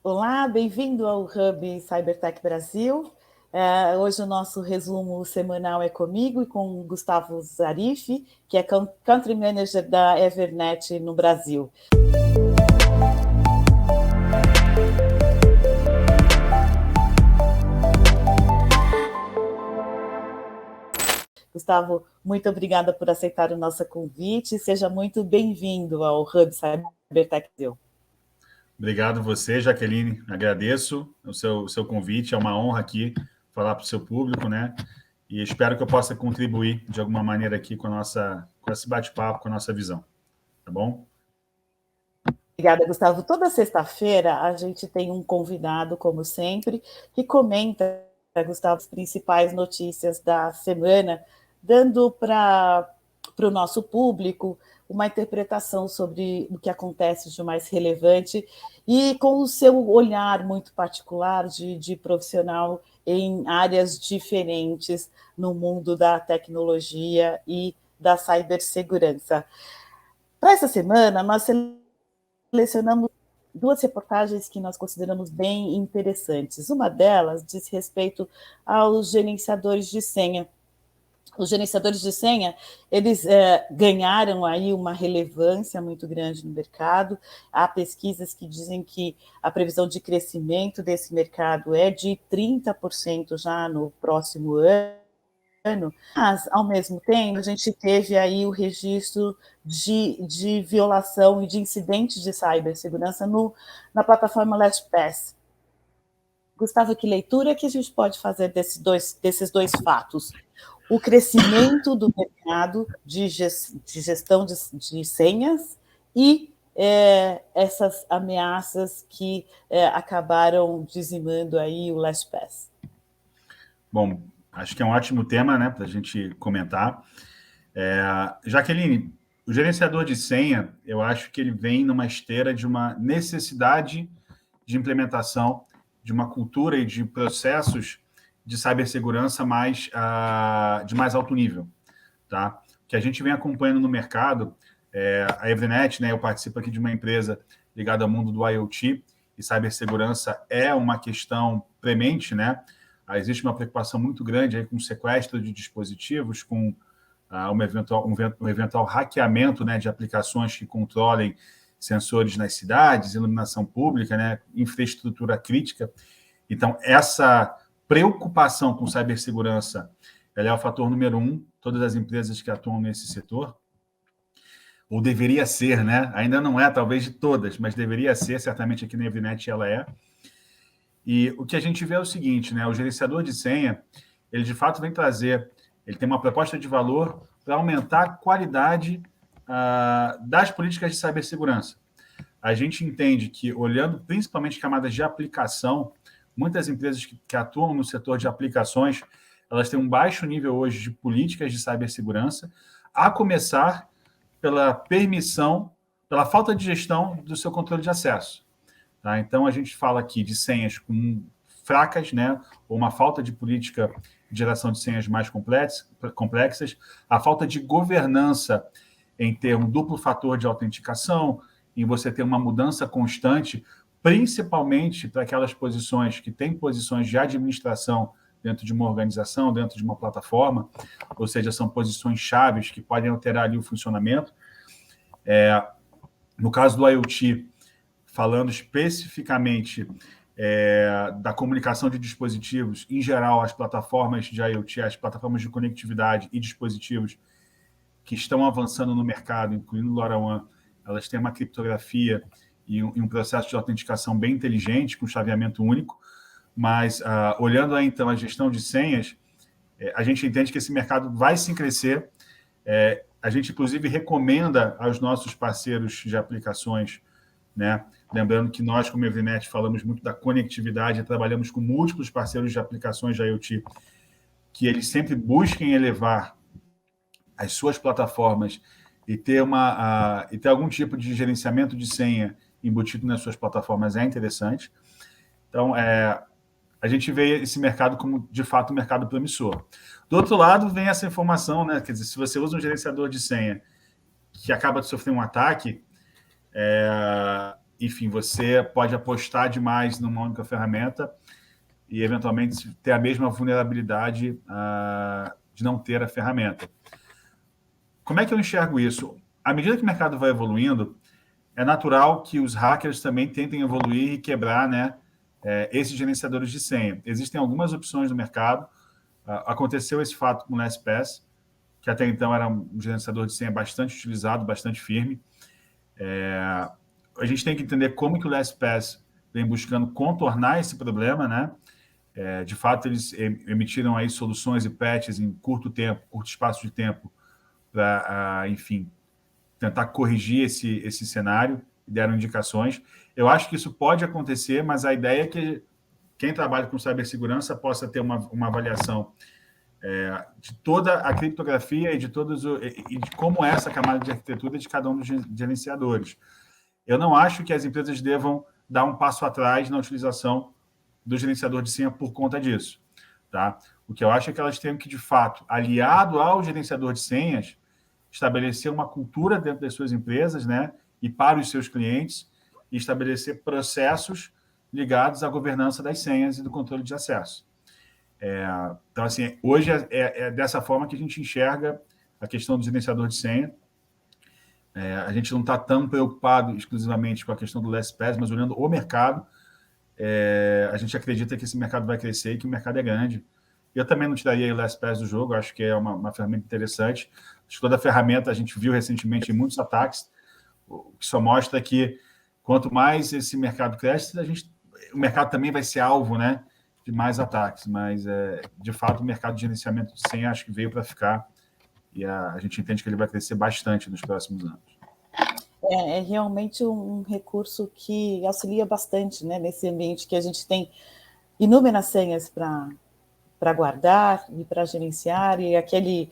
Olá, bem-vindo ao Hub Cybertech Brasil. Hoje o nosso resumo semanal é comigo e com o Gustavo Zarif, que é Country Manager da Evernet no Brasil. Gustavo, muito obrigada por aceitar o nosso convite. Seja muito bem-vindo ao Hub Cybertech Brasil. Obrigado você, Jaqueline. Agradeço o seu convite. É uma honra aqui falar para o seu público, né? E espero que eu possa contribuir de alguma maneira aqui com esse bate-papo, com a nossa visão. Tá bom? Obrigada, Gustavo. Toda sexta-feira a gente tem um convidado, como sempre, que comenta, Gustavo, as principais notícias da semana, dando para o nosso público uma interpretação sobre o que acontece de mais relevante e com o seu olhar muito particular de profissional em áreas diferentes no mundo da tecnologia e da cibersegurança. Para essa semana, nós selecionamos duas reportagens que nós consideramos bem interessantes. Uma delas diz respeito aos gerenciadores de senha. Os gerenciadores de senha, eles ganharam aí uma relevância muito grande no mercado. Há pesquisas que dizem que a previsão de crescimento desse mercado é de 30% já no próximo ano, mas, ao mesmo tempo, a gente teve aí o registro de violação e de incidentes de cibersegurança na plataforma LastPass. Gustavo, que leitura que a gente pode fazer desses dois fatos? O crescimento do mercado de gestão de senhas e essas ameaças que acabaram dizimando aí o LastPass. Bom, acho que é um ótimo tema, né, para a gente comentar. Jaqueline, o gerenciador de senha, eu acho que ele vem numa esteira de uma necessidade de implementação de uma cultura e de processos de cibersegurança de mais alto nível. Tá? O que a gente vem acompanhando no mercado, a Evernet, né, eu participo aqui de uma empresa ligada ao mundo do IoT, e cibersegurança é uma questão premente, né? Existe uma preocupação muito grande aí com o sequestro de dispositivos, com um eventual hackeamento, né, de aplicações que controlem sensores nas cidades, iluminação pública, né, infraestrutura crítica. Então, essa preocupação com cibersegurança, ela é o fator número 1, todas as empresas que atuam nesse setor, ou deveria ser, né? Ainda não é, talvez, de todas, mas deveria ser, certamente aqui na Evernet ela é. E o que a gente vê é o seguinte, né? O gerenciador de senha, ele de fato vem trazer, ele tem uma proposta de valor para aumentar a qualidade das políticas de cibersegurança. A gente entende que, olhando principalmente camadas de aplicação, muitas empresas que atuam no setor de aplicações, elas têm um baixo nível hoje de políticas de cibersegurança, a começar pela pela falta de gestão do seu controle de acesso. Tá? Então, a gente fala aqui de senhas fracas, né? Ou uma falta de política de geração de senhas mais complexas, a falta de governança em ter um duplo fator de autenticação, em você ter uma mudança constante, principalmente para aquelas posições que têm posições de administração dentro de uma organização, dentro de uma plataforma, ou seja, são posições chaves que podem alterar ali o funcionamento. No caso do IoT, falando especificamente da comunicação de dispositivos, em geral, as plataformas de IoT, as plataformas de conectividade e dispositivos que estão avançando no mercado, incluindo o LoRaWAN, elas têm uma criptografia e um processo de autenticação bem inteligente, com chaveamento único, mas olhando aí, então, a gestão de senhas, a gente entende que esse mercado vai sim crescer. A gente, inclusive, recomenda aos nossos parceiros de aplicações, né? Lembrando que nós, como Evernet, falamos muito da conectividade e trabalhamos com múltiplos parceiros de aplicações de IoT, que eles sempre busquem elevar as suas plataformas e ter algum tipo de gerenciamento de senha embutido nas suas plataformas é interessante. Então, a gente vê esse mercado como, de fato, um mercado promissor. Do outro lado, vem essa informação, né? Quer dizer, se você usa um gerenciador de senha que acaba de sofrer um ataque, enfim, você pode apostar demais numa única ferramenta e, eventualmente, ter a mesma vulnerabilidade de não ter a ferramenta. Como é que eu enxergo isso? À medida que o mercado vai evoluindo, é natural que os hackers também tentem evoluir e quebrar, né, esses gerenciadores de senha. Existem algumas opções no mercado. Aconteceu esse fato com o LastPass, que até então era um gerenciador de senha bastante utilizado, bastante firme. A gente tem que entender como que o LastPass vem buscando contornar esse problema, né? De fato, eles emitiram aí soluções e patches em curto espaço de tempo, para, enfim, tentar corrigir esse cenário, deram indicações. Eu acho que isso pode acontecer, mas a ideia é que quem trabalha com cibersegurança possa ter uma avaliação de toda a criptografia e de como é essa camada de arquitetura de cada um dos gerenciadores. Eu não acho que as empresas devam dar um passo atrás na utilização do gerenciador de senha por conta disso. Tá? O que eu acho é que elas têm que, de fato, aliado ao gerenciador de senhas, estabelecer uma cultura dentro das suas empresas, né, e para os seus clientes, e estabelecer processos ligados à governança das senhas e do controle de acesso. Então, assim, hoje é dessa forma que a gente enxerga a questão do gerenciador de senha. A gente não está tão preocupado exclusivamente com a questão do LastPass, mas olhando o mercado, a gente acredita que esse mercado vai crescer e que o mercado é grande. Eu também não tiraria o LastPass do jogo, acho que é uma ferramenta interessante. Acho que toda ferramenta, a gente viu recentemente em muitos ataques, o que só mostra que quanto mais esse mercado cresce, o mercado também vai ser alvo, né, de mais ataques. Mas, de fato, o mercado de gerenciamento de senha acho que veio para ficar e a gente entende que ele vai crescer bastante nos próximos anos. É realmente um recurso que auxilia bastante, né, nesse ambiente que a gente tem inúmeras senhas para guardar e para gerenciar, e aquele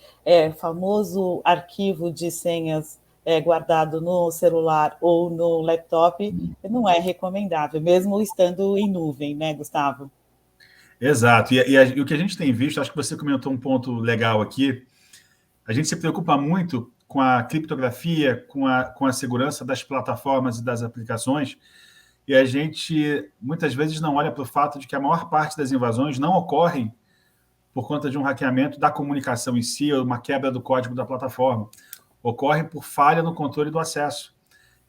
famoso arquivo de senhas guardado no celular ou no laptop não é recomendável, mesmo estando em nuvem, né, Gustavo? Exato. E o que a gente tem visto, acho que você comentou um ponto legal aqui, a gente se preocupa muito com a criptografia, com a segurança das plataformas e das aplicações, e a gente muitas vezes não olha para o fato de que a maior parte das invasões não ocorrem por conta de um hackeamento da comunicação em si, ou uma quebra do código da plataforma. Ocorre por falha no controle do acesso.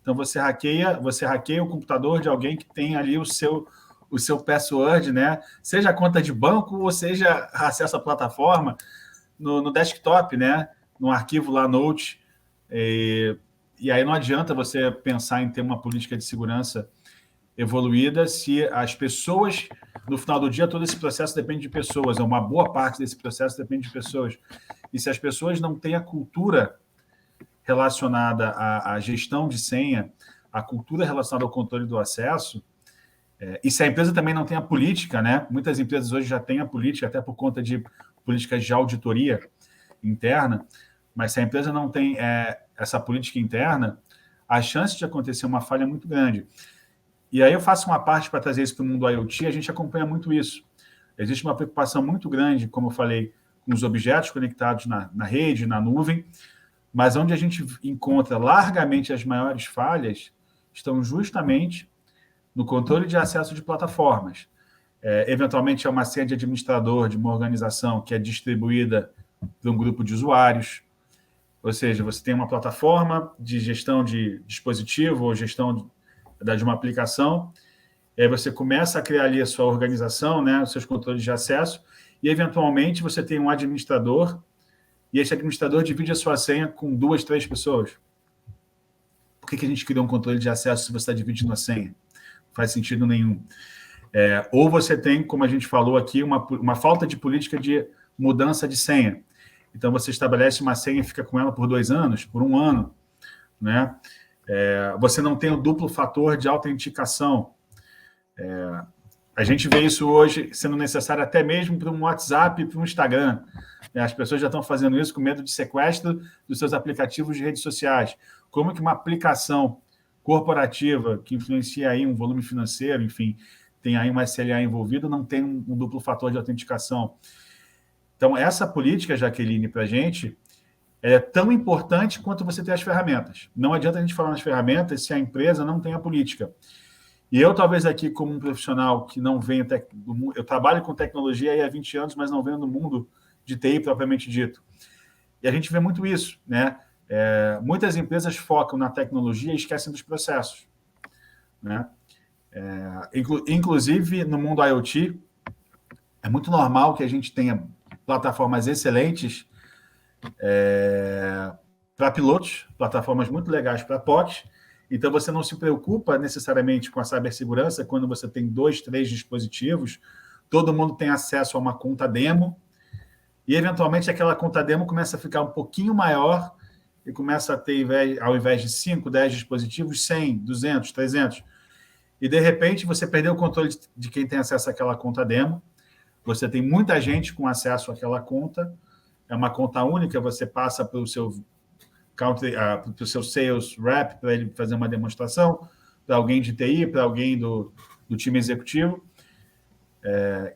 Então, você hackeia o computador de alguém que tem ali o seu password, né? Seja a conta de banco ou seja acesso à plataforma no desktop, né? No arquivo lá, Note. E aí não adianta você pensar em ter uma política de segurança evoluída se as pessoas, no final do dia, todo esse processo depende de pessoas, uma boa parte desse processo depende de pessoas. E se as pessoas não têm a cultura relacionada à gestão de senha, a cultura relacionada ao controle do acesso, e se a empresa também não tem a política, né? Muitas empresas hoje já têm a política, até por conta de políticas de auditoria interna, mas se a empresa não tem essa política interna, a chance de acontecer uma falha é muito grande. E aí eu faço uma parte para trazer isso para o mundo IoT, a gente acompanha muito isso. Existe uma preocupação muito grande, como eu falei, com os objetos conectados na rede, na nuvem, mas onde a gente encontra largamente as maiores falhas estão justamente no controle de acesso de plataformas. Eventualmente, é uma senha de administrador de uma organização que é distribuída para um grupo de usuários. Ou seja, você tem uma plataforma de gestão de dispositivo ou gestão de uma aplicação, e aí você começa a criar ali a sua organização, né, os seus controles de acesso, e, eventualmente, você tem um administrador, e esse administrador divide a sua senha com 2, 3 pessoas. Por que a gente cria um controle de acesso se você está dividindo a senha? Não faz sentido nenhum. Ou você tem, como a gente falou aqui, uma falta de política de mudança de senha. Então, você estabelece uma senha e fica com ela por 2 anos, por 1 ano, né? Você não tem o duplo fator de autenticação. A gente vê isso hoje sendo necessário até mesmo para um WhatsApp e para um Instagram. As pessoas já estão fazendo isso com medo de sequestro dos seus aplicativos de redes sociais. Como que uma aplicação corporativa que influencia aí um volume financeiro, enfim, tem aí uma SLA envolvida, não tem um duplo fator de autenticação. Então, essa política, Jaqueline, para a gente, é tão importante quanto você ter as ferramentas. Não adianta a gente falar nas ferramentas se a empresa não tem a política. E eu, talvez aqui, como um profissional que não venho do mundo, eu trabalho com tecnologia aí há 20 anos, mas não venho do mundo de TI propriamente dito. E a gente vê muito isso, né? Muitas empresas focam na tecnologia e esquecem dos processos, né? Inclusive, no mundo IoT, é muito normal que a gente tenha plataformas excelentes para pilotos, plataformas muito legais para POCs. Então, você não se preocupa necessariamente com a cibersegurança quando você tem 2, 3 dispositivos, todo mundo tem acesso a uma conta demo, e, eventualmente, aquela conta demo começa a ficar um pouquinho maior e começa a ter, ao invés de 5, 10 dispositivos, 100, 200, 300. E, de repente, você perdeu o controle de quem tem acesso àquela conta demo. Você tem muita gente com acesso àquela conta. É uma conta única, você passa para o seu sales rep para ele fazer uma demonstração, para alguém de TI, para alguém do time executivo.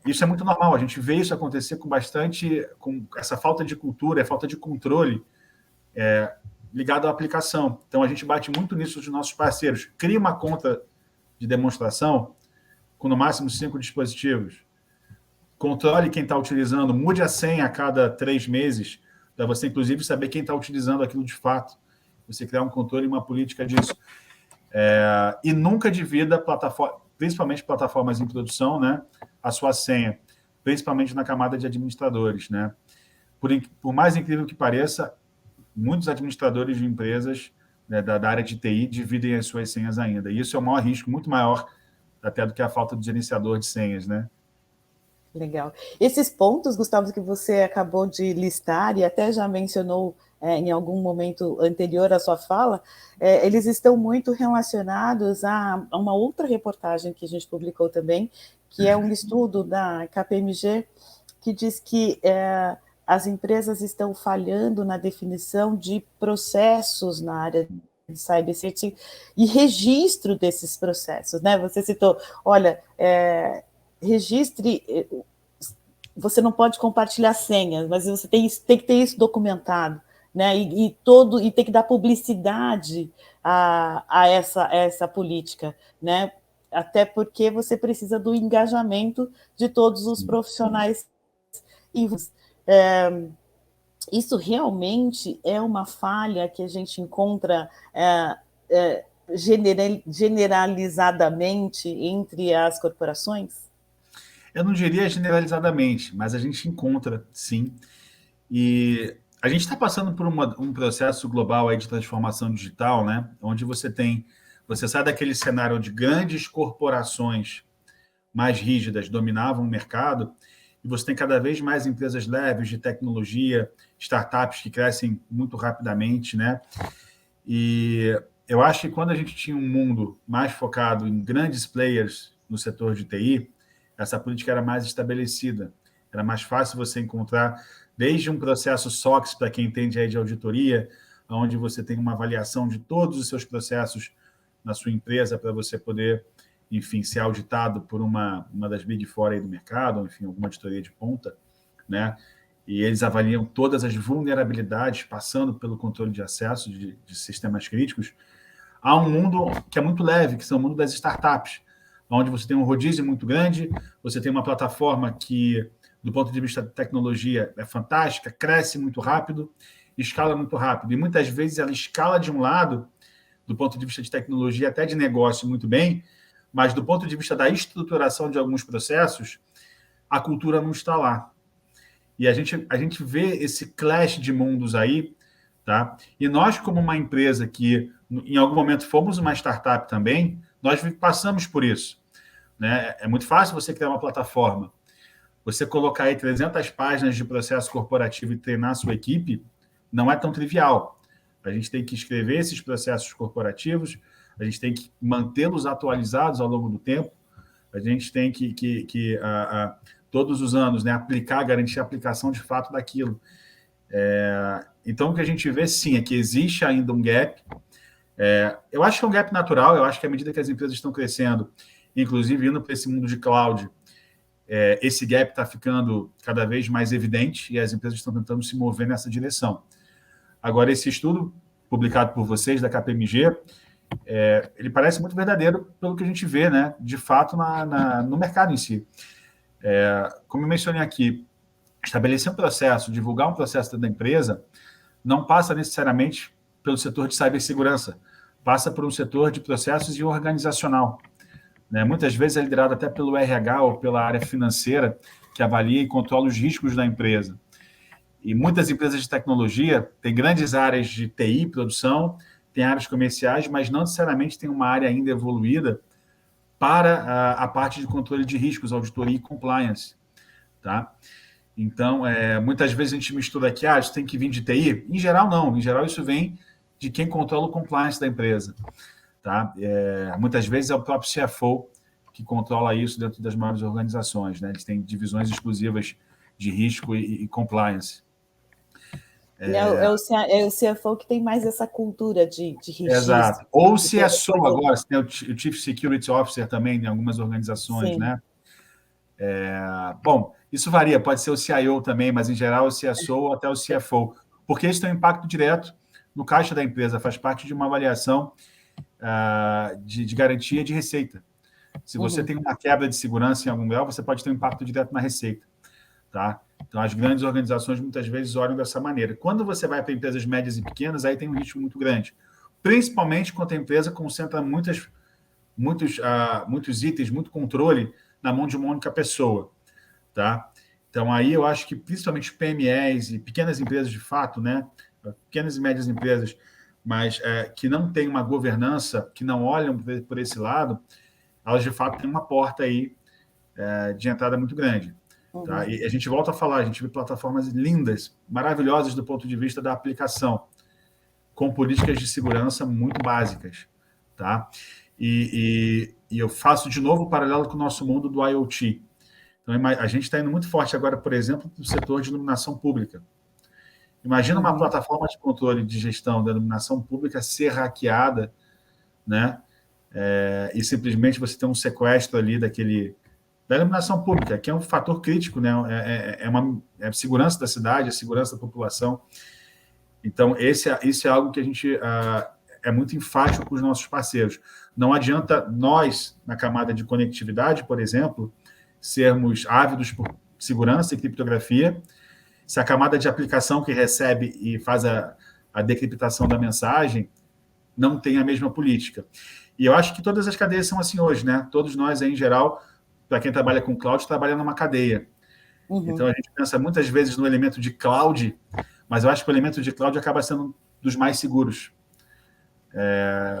Isso é muito normal, a gente vê isso acontecer com essa falta de cultura, falta de controle ligado à aplicação. Então, a gente bate muito nisso dos nossos parceiros. Cria uma conta de demonstração com, no máximo, 5 dispositivos. Controle quem está utilizando, mude a senha a cada 3 meses, para você, inclusive, saber quem está utilizando aquilo de fato. Você criar um controle e uma política disso. E nunca divida principalmente plataformas em produção, né, a sua senha, principalmente na camada de administradores, né? Por mais incrível que pareça, muitos administradores de empresas, né, da área de TI dividem as suas senhas ainda. E isso é um maior risco, muito maior até do que a falta de gerenciador de senhas, né? Legal. Esses pontos, Gustavo, que você acabou de listar e até já mencionou em algum momento anterior à sua fala, eles estão muito relacionados a uma outra reportagem que a gente publicou também, que é um estudo da KPMG, que diz que as empresas estão falhando na definição de processos na área de cybersecurity e registro desses processos, né? Você citou, olha, registre, você não pode compartilhar senhas, mas você tem que ter isso documentado, né? E tem que dar publicidade a essa política, né? Até porque você precisa do engajamento de todos os profissionais. Isso realmente é uma falha que a gente encontra generalizadamente entre as corporações? Eu não diria generalizadamente, mas a gente encontra, sim. E a gente está passando por um processo global aí de transformação digital, né? Onde você sai daquele cenário onde grandes corporações mais rígidas dominavam o mercado, e você tem cada vez mais empresas leves de tecnologia, startups que crescem muito rapidamente, né? E eu acho que quando a gente tinha um mundo mais focado em grandes players no setor de TI, essa política era mais estabelecida. Era mais fácil você encontrar, desde um processo SOX, para quem entende aí de auditoria, onde você tem uma avaliação de todos os seus processos na sua empresa para você poder, enfim, ser auditado por uma das Big Four aí do mercado, ou, enfim, alguma auditoria de ponta, né? E eles avaliam todas as vulnerabilidades, passando pelo controle de acesso de sistemas críticos. Há um mundo que é muito leve, que é o mundo das startups, onde você tem um rodízio muito grande, você tem uma plataforma que, do ponto de vista da tecnologia, é fantástica, cresce muito rápido, escala muito rápido. E muitas vezes ela escala de um lado, do ponto de vista de tecnologia, até de negócio, muito bem, mas do ponto de vista da estruturação de alguns processos, a cultura não está lá. E a gente vê esse clash de mundos aí, tá? E nós, como uma empresa que, em algum momento, fomos uma startup também, nós passamos por isso, né? É muito fácil você criar uma plataforma, você colocar aí 300 páginas de processo corporativo e treinar a sua equipe, não é tão trivial. A gente tem que escrever esses processos corporativos, a gente tem que mantê-los atualizados ao longo do tempo, a gente tem que todos os anos, né, garantir a aplicação de fato daquilo. Então, o que a gente vê, sim, é que existe ainda um gap. Eu acho que é um gap natural, eu acho que à medida que as empresas estão crescendo, inclusive indo para esse mundo de cloud, esse gap está ficando cada vez mais evidente e as empresas estão tentando se mover nessa direção. Agora, esse estudo publicado por vocês, da KPMG, ele parece muito verdadeiro pelo que a gente vê, né, de fato, no mercado em si. Como eu mencionei aqui, estabelecer um processo, divulgar um processo dentro da empresa, não passa necessariamente pelo setor de cibersegurança, passa por um setor de processos e organizacional. Né? Muitas vezes é liderado até pelo RH ou pela área financeira, que avalia e controla os riscos da empresa. E muitas empresas de tecnologia têm grandes áreas de TI, produção, têm áreas comerciais, mas não necessariamente tem uma área ainda evoluída para a parte de controle de riscos, auditoria e compliance. Tá? Então, muitas vezes a gente mistura aqui, isso tem que vir de TI. Em geral, não. Em geral, isso vem de quem controla o compliance da empresa. Tá? Muitas vezes é o próprio CFO que controla isso dentro das maiores organizações. Né? Eles têm divisões exclusivas de risco e compliance. É o CFO que tem mais essa cultura de registro. Exato. Ou o CSO agora, você tem o Chief Security Officer também em algumas organizações. Sim. Né? Bom, isso varia, pode ser o CIO também, mas em geral o CSO ou até o CFO, porque isso tem um impacto direto no caixa da empresa, faz parte de uma avaliação de garantia de receita. Se você tem uma quebra de segurança em algum grau, você pode ter um impacto direto na receita. Tá? Então, as grandes organizações muitas vezes olham dessa maneira. Quando você vai para empresas médias e pequenas, aí tem um risco muito grande. Principalmente quando a empresa concentra muitos itens, muito controle na mão de uma única pessoa. Tá? Então, aí eu acho que principalmente PMEs e pequenas empresas de fato, né? Pequenas e médias empresas, mas que não têm uma governança, que não olham por esse lado, elas de fato têm uma porta aí de entrada muito grande. Tá? E a gente volta a falar, a gente vê plataformas lindas, maravilhosas do ponto de vista da aplicação, com políticas de segurança muito básicas. Tá? E eu faço de novo o paralelo com o nosso mundo do IoT. Então, a gente está indo muito forte agora, por exemplo, no setor de iluminação pública. Imagina uma plataforma de controle de gestão da iluminação pública ser hackeada, né? E simplesmente você tem um sequestro ali da iluminação pública, que é um fator crítico, né? É a segurança da cidade, a segurança da população. Então, isso é algo que a gente é muito enfático com os nossos parceiros. Não adianta nós, na camada de conectividade, por exemplo, sermos ávidos por segurança e criptografia, se a camada de aplicação que recebe e faz a decriptação da mensagem não tem a mesma política. E eu acho que todas as cadeias são assim hoje, né? Todos nós, aí, em geral, para quem trabalha com cloud, trabalha numa cadeia. Então, a gente pensa muitas vezes no elemento de cloud, mas eu acho que o elemento de cloud acaba sendo dos mais seguros.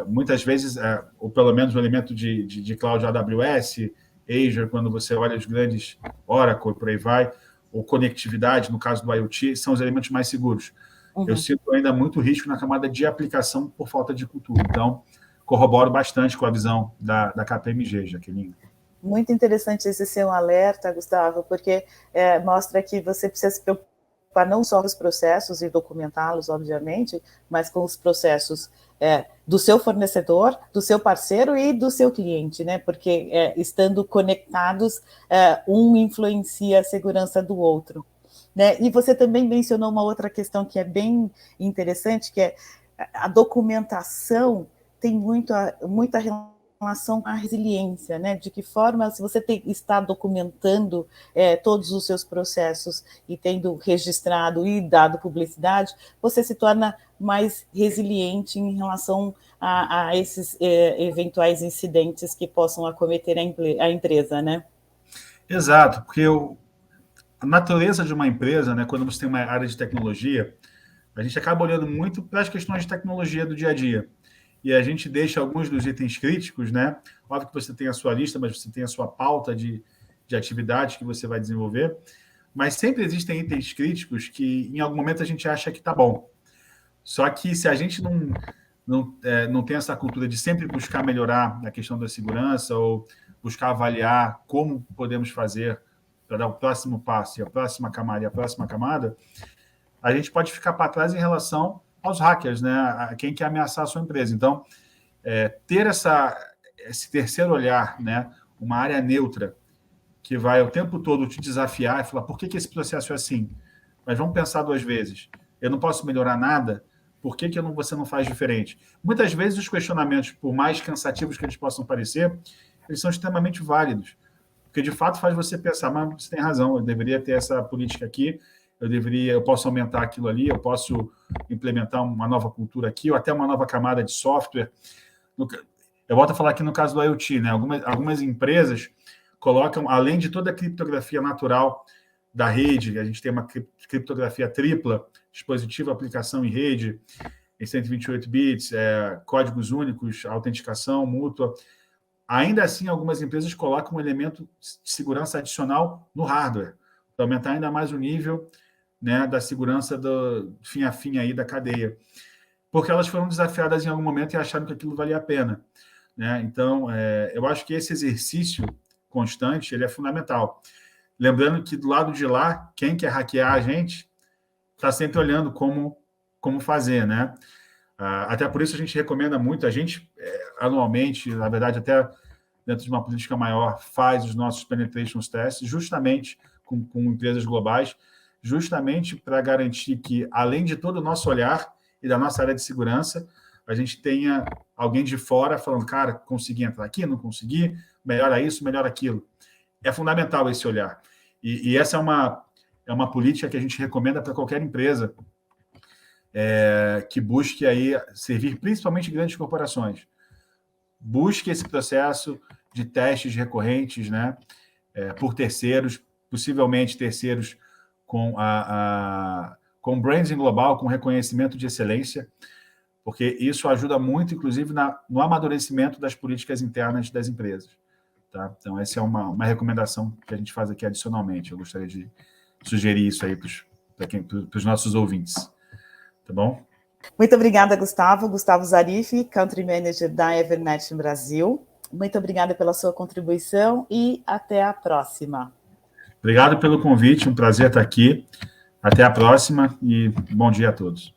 Muitas vezes, ou pelo menos o elemento de cloud AWS, Azure, quando você olha os grandes Oracle, por aí vai, ou conectividade, no caso do IoT, são os elementos mais seguros. Eu sinto ainda muito risco na camada de aplicação por falta de cultura. Então, corroboro bastante com a visão da KPMG, Jaqueline. Muito interessante esse seu alerta, Gustavo, porque mostra que você precisa se preocupar não só com os processos e documentá-los, obviamente, mas com os processos do seu fornecedor, do seu parceiro e do seu cliente, né? Porque estando conectados, um influencia a segurança do outro. Né? E você também mencionou uma outra questão que é bem interessante, que é a documentação tem muita relação à resiliência, né? De que forma, se você está documentando todos os seus processos e tendo registrado e dado publicidade, você se torna mais resiliente em relação a esses eventuais incidentes que possam acometer a empresa, né? Exato, porque a natureza de uma empresa, né, quando você tem uma área de tecnologia, a gente acaba olhando muito para as questões de tecnologia do dia a dia. E a gente deixa alguns dos itens críticos, né? Óbvio que você tem a sua lista, mas você tem a sua pauta de atividades que você vai desenvolver. Mas sempre existem itens críticos que, em algum momento, a gente acha que está bom. Só que se a gente não tem essa cultura de sempre buscar melhorar a questão da segurança ou buscar avaliar como podemos fazer para dar o próximo passo e a próxima camada, a gente pode ficar para trás em relação aos hackers, né? A quem quer ameaçar a sua empresa. Então, ter esse terceiro olhar, né? Uma área neutra que vai o tempo todo te desafiar e falar por que esse processo é assim? Mas vamos pensar duas vezes. Eu não posso melhorar nada, Por que você não faz diferente? Muitas vezes os questionamentos, por mais cansativos que eles possam parecer, eles são extremamente válidos. Porque, de fato, faz você pensar, mas você tem razão, eu deveria ter essa política aqui, eu posso aumentar aquilo ali, eu posso implementar uma nova cultura aqui, ou até uma nova camada de software. Eu volto a falar aqui no caso do IoT, né? Algumas empresas colocam, além de toda a criptografia natural da rede, a gente tem uma criptografia tripla, dispositivo, aplicação e rede, em 128 bits, códigos únicos, autenticação mútua. Ainda assim, algumas empresas colocam um elemento de segurança adicional no hardware, para aumentar ainda mais o nível, né, da segurança do fim a fim aí da cadeia. Porque elas foram desafiadas em algum momento e acharam que aquilo valia a pena, né? Então, eu acho que esse exercício constante ele é fundamental. Lembrando que do lado de lá, quem quer hackear a gente está sempre olhando como fazer, né? Até por isso a gente recomenda muito, a gente anualmente, na verdade, até dentro de uma política maior, faz os nossos penetration tests, justamente com empresas globais, justamente para garantir que, além de todo o nosso olhar e da nossa área de segurança, a gente tenha alguém de fora falando, cara, consegui entrar aqui, não consegui, melhora isso, melhora aquilo. É fundamental esse olhar. E essa é uma política que a gente recomenda para qualquer empresa que busque aí servir principalmente grandes corporações. Busque esse processo de testes recorrentes, né, por terceiros, possivelmente terceiros com branding global, com reconhecimento de excelência, porque isso ajuda muito, inclusive, no amadurecimento das políticas internas das empresas. Tá? Então, essa é uma recomendação que a gente faz aqui adicionalmente. Eu gostaria de sugerir isso aí para os nossos ouvintes. Tá bom? Muito obrigada, Gustavo. Gustavo Zarif, Country Manager da Evernet no Brasil. Muito obrigada pela sua contribuição e até a próxima. Obrigado pelo convite, um prazer estar aqui. Até a próxima e bom dia a todos.